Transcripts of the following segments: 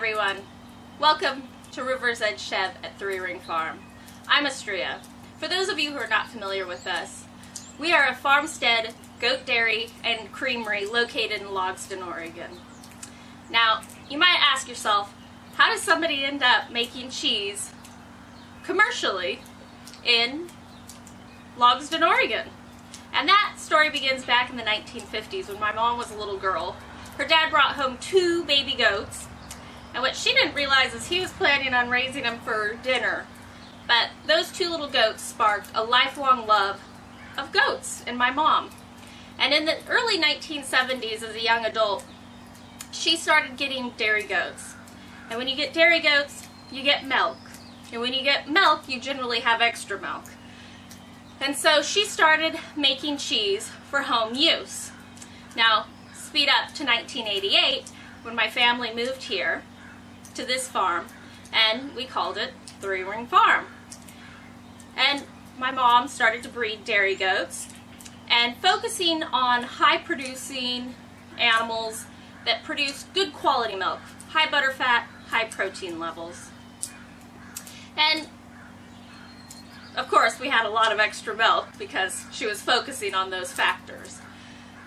everyone. Welcome to River's Edge Chevre at 3 Ring Farm. I'm Astria. For those of you who are not familiar with us, we are a farmstead, goat dairy, and creamery located in Logsdon, Oregon. Now, you might ask yourself, how does somebody end up making cheese commercially in Logsdon, Oregon? And that story begins back in the 1950s when my mom was a little girl. Her dad brought home 2 baby goats, and what she didn't realize is he was planning on raising them for dinner. But those 2 little goats sparked a lifelong love of goats in my mom. And in the early 1970s, as a young adult, she started getting dairy goats. And when you get dairy goats, you get milk. And when you get milk, you generally have extra milk. And so she started making cheese for home use. Now, speed up to 1988, when my family moved here to this farm, and we called it 3 Ring Farm. And my mom started to breed dairy goats and focusing on high producing animals that produce good quality milk, high butter fat, high protein levels. And of course we had a lot of extra milk because she was focusing on those factors.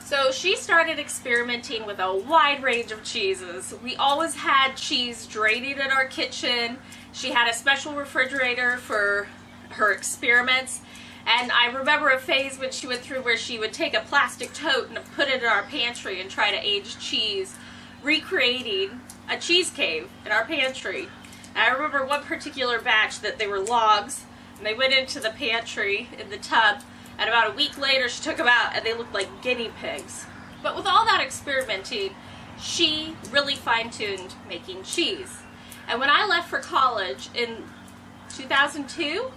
So she started experimenting with a wide range of cheeses. We always had cheese draining in our kitchen. She had a special refrigerator for her experiments. And I remember a phase when she went through where she would take a plastic tote and put it in our pantry and try to age cheese, recreating a cheese cave in our pantry. And I remember one particular batch that they were logs, and they went into the pantry in the tub, and about a week later she took them out and they looked like guinea pigs. But with all that experimenting, she really fine-tuned making cheese. And when I left for college in 2002,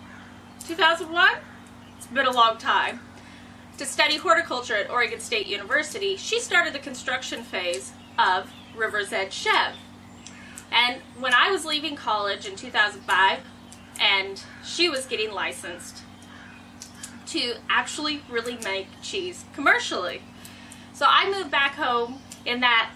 2001, it's been a long time, to study horticulture at Oregon State University, she started the construction phase of River's Edge Chevre. And when I was leaving college in 2005, and she was getting licensed to actually really make cheese commercially. So I moved back home in that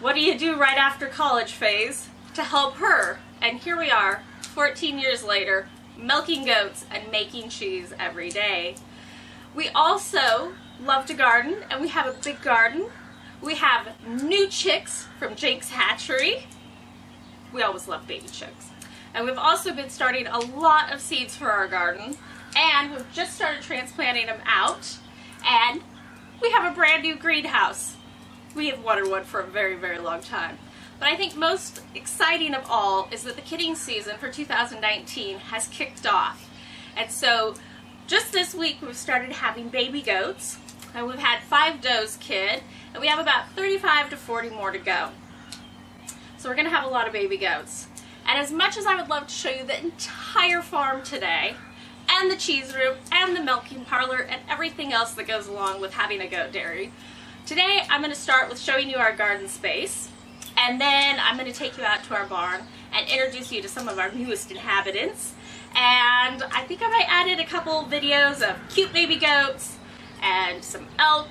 what do you do right after college phase to help her. And here we are, 14 years later, milking goats and making cheese every day. We also love to garden, and we have a big garden. We have new chicks from Jake's Hatchery. We always love baby chicks. And we've also been starting a lot of seeds for our garden, and we've just started transplanting them out, and we have a brand new greenhouse. We have wanted one for a very, very long time. But I think most exciting of all is that the kidding season for 2019 has kicked off. And so just this week we've started having baby goats, and we've had 5 does kid, and we have about 35 to 40 more to go. So we're going to have a lot of baby goats. And as much as I would love to show you the entire farm today, and the cheese room, and the milking parlor, and everything else that goes along with having a goat dairy, today I'm going to start with showing you our garden space, and then I'm going to take you out to our barn and introduce you to some of our newest inhabitants. And I think I might add in a couple videos of cute baby goats and some elk.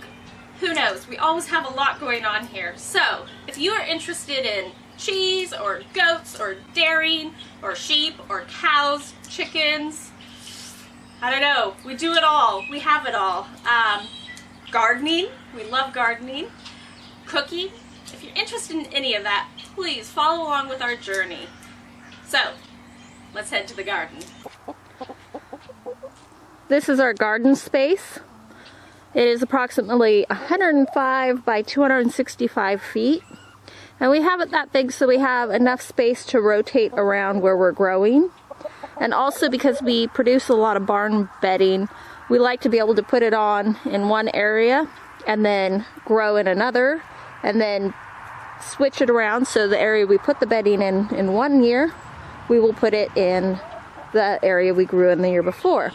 Who knows? We always have a lot going on here. So if you are interested in cheese or goats or dairying or sheep or cows, chickens, I don't know, we do it all. We have it all. Gardening, we love gardening. Cooking, if you're interested in any of that, please follow along with our journey. So, let's head to the garden. This is our garden space. It is approximately 105 by 265 feet. And we have it that big so we have enough space to rotate around where we're growing. And also because we produce a lot of barn bedding, we like to be able to put it on in one area and then grow in another and then switch it around, so the area we put the bedding in one year, we will put it in the area we grew in the year before.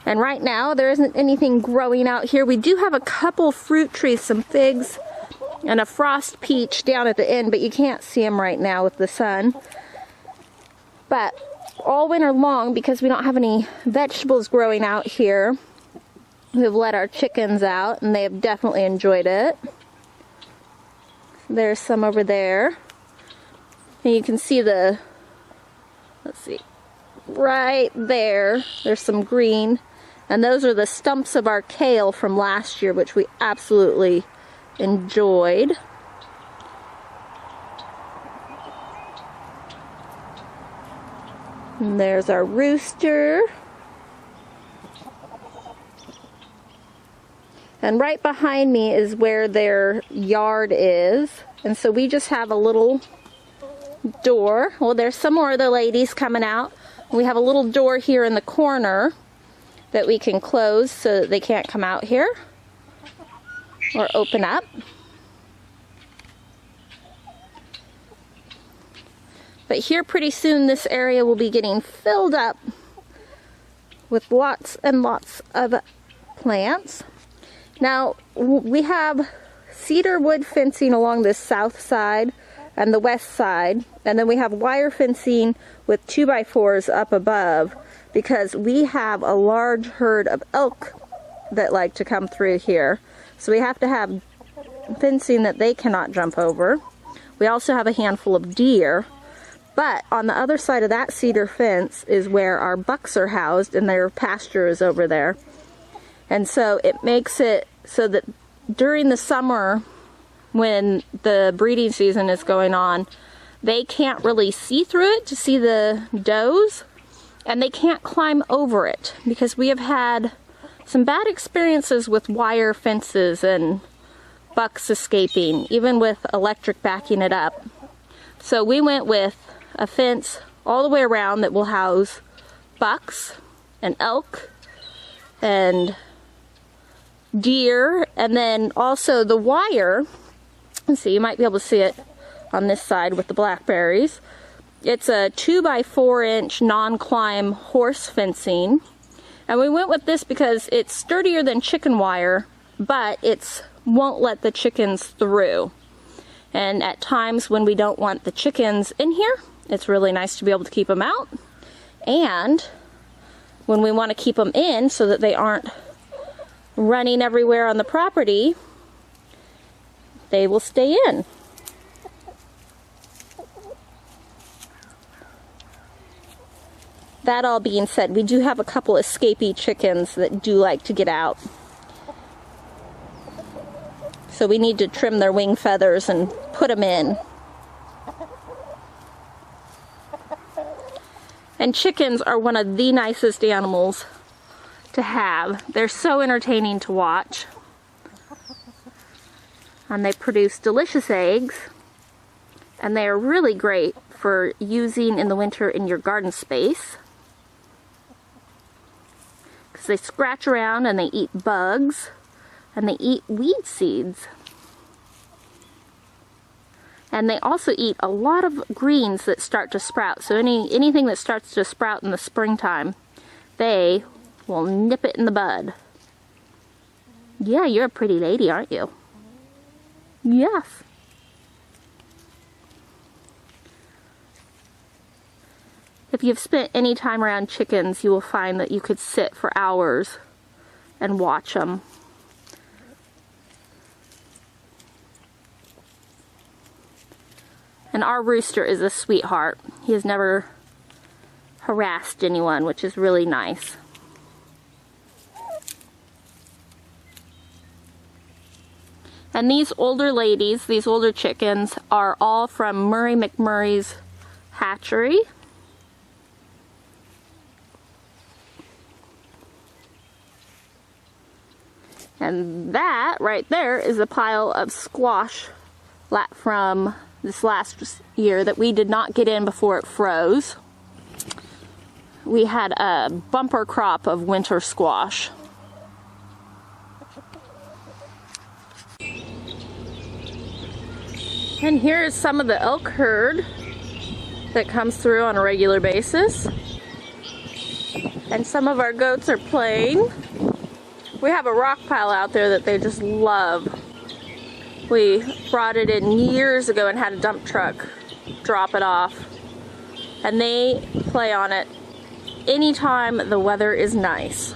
And right now there isn't anything growing out here. We do have a couple fruit trees, some figs, and a frost peach down at the end, but you can't see them right now with the sun. But all winter long, because we don't have any vegetables growing out here, we've let our chickens out and they have definitely enjoyed it. There's some over there. And you can see the, let's see, right there, there's some green. And those are the stumps of our kale from last year, which we absolutely enjoyed. And there's our rooster. And right behind me is where their yard is. And so we just have a little door. Well, there's some more of the ladies coming out. We have a little door here in the corner that we can close so that they can't come out here or open up. But here pretty soon this area will be getting filled up with lots and lots of plants. Now, we have cedar wood fencing along this south side and the west side, and then we have wire fencing with 2x4s up above because we have a large herd of elk that like to come through here. So we have to have fencing that they cannot jump over. We also have a handful of deer, but on the other side of that cedar fence is where our bucks are housed, and their pasture is over there. And so it makes it so that during the summer when the breeding season is going on, they can't really see through it to see the does, and they can't climb over it because we have had some bad experiences with wire fences and bucks escaping, even with electric backing it up. So we went with a fence all the way around that will house bucks and elk and deer, and then also the wire. Let's see, you might be able to see it on this side with the blackberries. It's a 2x4-inch non-climb horse fencing, and we went with this because it's sturdier than chicken wire, but it won't let the chickens through. And at times when we don't want the chickens in here, it's really nice to be able to keep them out. And when we want to keep them in so that they aren't running everywhere on the property, they will stay in. That all being said, we do have a couple escapee chickens that do like to get out. So we need to trim their wing feathers and put them in. And chickens are one of the nicest animals to have. They're so entertaining to watch. And they produce delicious eggs. And they are really great for using in the winter in your garden space. Because they scratch around and they eat bugs. And they eat weed seeds. And they also eat a lot of greens that start to sprout. So anything that starts to sprout in the springtime, they will nip it in the bud. Yeah, you're a pretty lady, aren't you? Yes. If you've spent any time around chickens, you will find that you could sit for hours and watch them. And our rooster is a sweetheart. He has never harassed anyone, which is really nice. And these older ladies, these older chickens, are all from Murray McMurray's hatchery. And that right there is a pile of squash from this last year that we did not get in before it froze. We had a bumper crop of winter squash. And here is some of the elk herd that comes through on a regular basis. And some of our goats are playing. We have a rock pile out there that they just love. We brought it in years ago and had a dump truck drop it off. And they play on it anytime the weather is nice.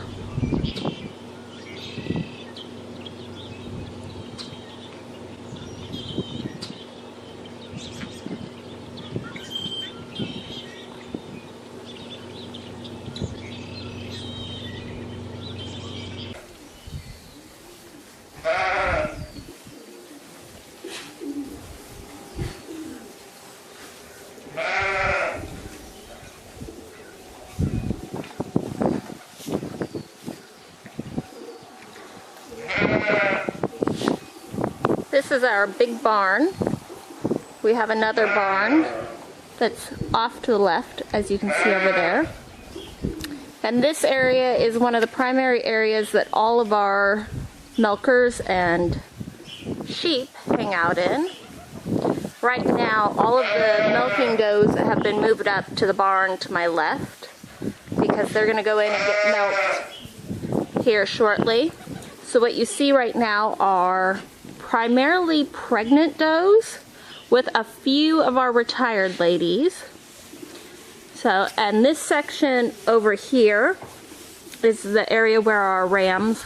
This is our big barn. We have another barn that's off to the left, as you can see over there. And this area is one of the primary areas that all of our milkers and sheep hang out in. Right now, all of the milking does have been moved up to the barn to my left because they're going to go in and get milked here shortly. So what you see right now are primarily pregnant does with a few of our retired ladies. So, and this section over here is the area where our rams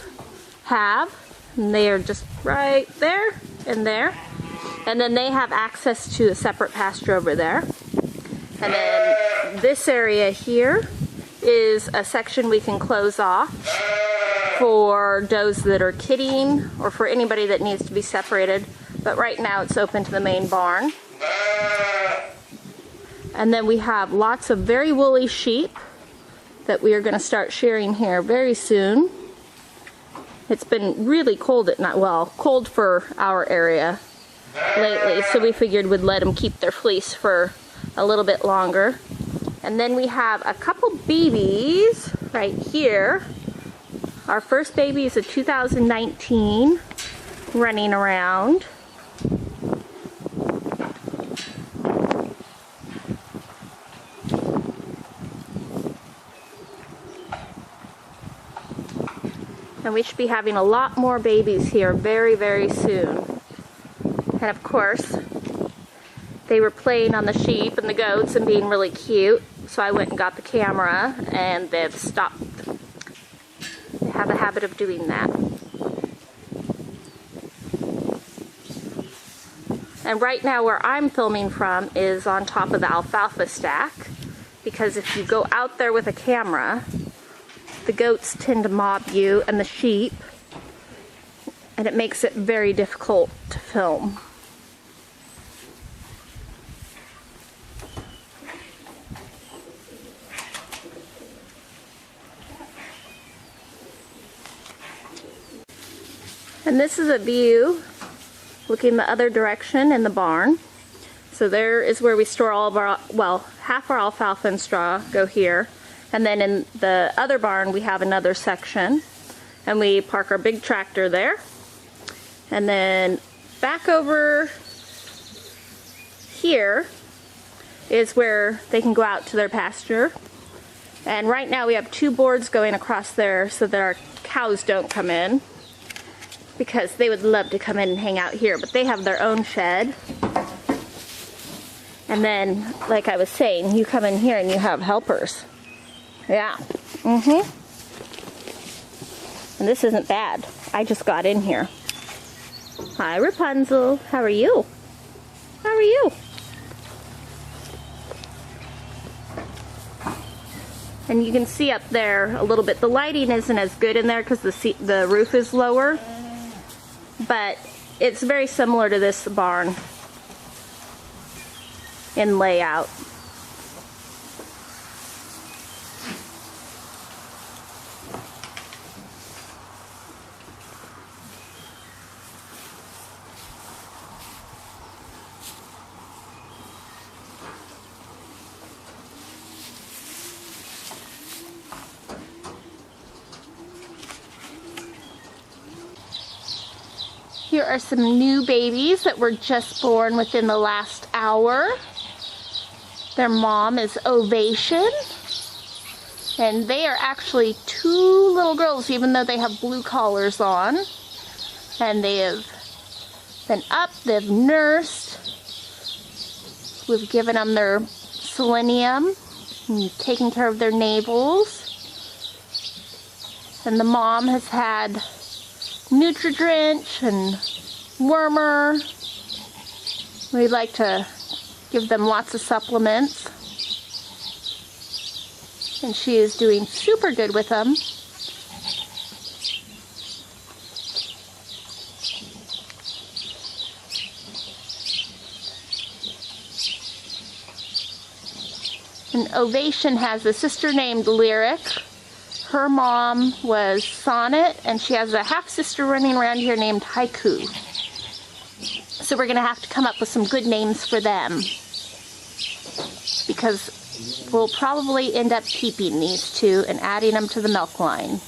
have. And they are just right there and there. And then they have access to a separate pasture over there. And then this area here is a section we can close off for does that are kidding or for anybody that needs to be separated. But right now it's open to the main barn. And then we have lots of very woolly sheep that we are going to start shearing here very soon. It's been really cold at night, well, cold for our area lately, so we figured we'd let them keep their fleece for a little bit longer. And then we have a couple babies right here. Our first baby is a 2019 running around. And we should be having a lot more babies here very, very soon. And of course, they were playing on the sheep and the goats and being really cute. So I went and got the camera and they've stopped. They have a habit of doing that. And right now where I'm filming from is on top of the alfalfa stack. Because if you go out there with a camera, the goats tend to mob you and the sheep, and it makes it very difficult to film. And this is a view looking the other direction in the barn. So there is where we store all of our, well, half our alfalfa and straw go here. And then in the other barn, we have another section. And we park our big tractor there. And then back over here is where they can go out to their pasture. And right now we have two boards going across there so that our cows don't come in, because they would love to come in and hang out here, but they have their own shed. And then, like I was saying, you come in here and you have helpers. Yeah. And this isn't bad. I just got in here. Hi, Rapunzel. How are you? How are you? And you can see up there a little bit. The lighting isn't as good in there because the roof is lower. But it's very similar to this barn in layout. Here are some new babies that were just born within the last hour. Their mom is Ovation. And they are actually two little girls, even though they have blue collars on. And they have been up, they've nursed. We've given them their selenium and taken care of their navels. And the mom has had Nutri-Drench and Wormer. We like to give them lots of supplements. And she is doing super good with them. And Ovation has a sister named Lyric. Her mom was Sonnet, and she has a half-sister running around here named Haiku. So we're going to have to come up with some good names for them, because we'll probably end up keeping these two and adding them to the milk line.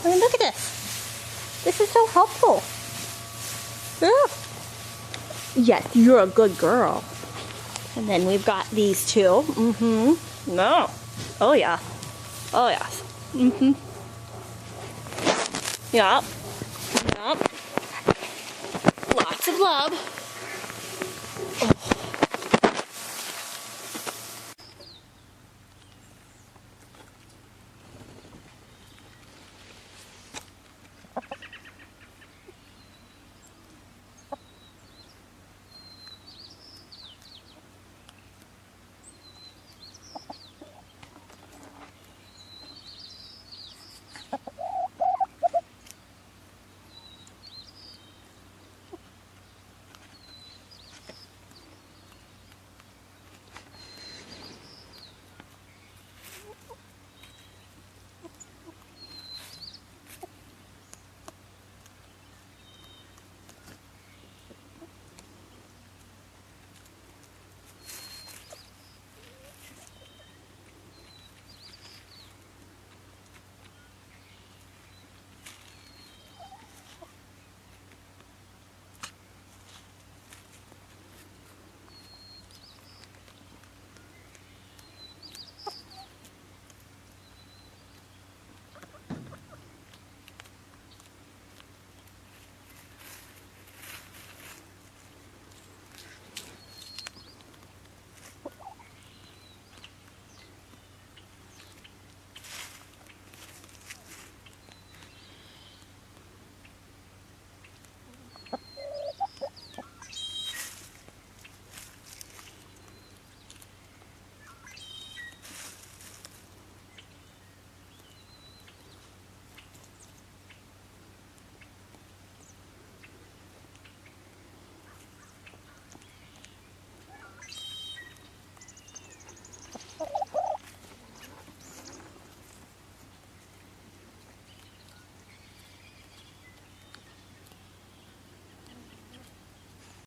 I mean, look at this. This is so helpful. Yeah. Yes, you're a good girl. And then we've got these two. No. Oh, yeah. Oh, yes. Yup. Yup. Lots of love.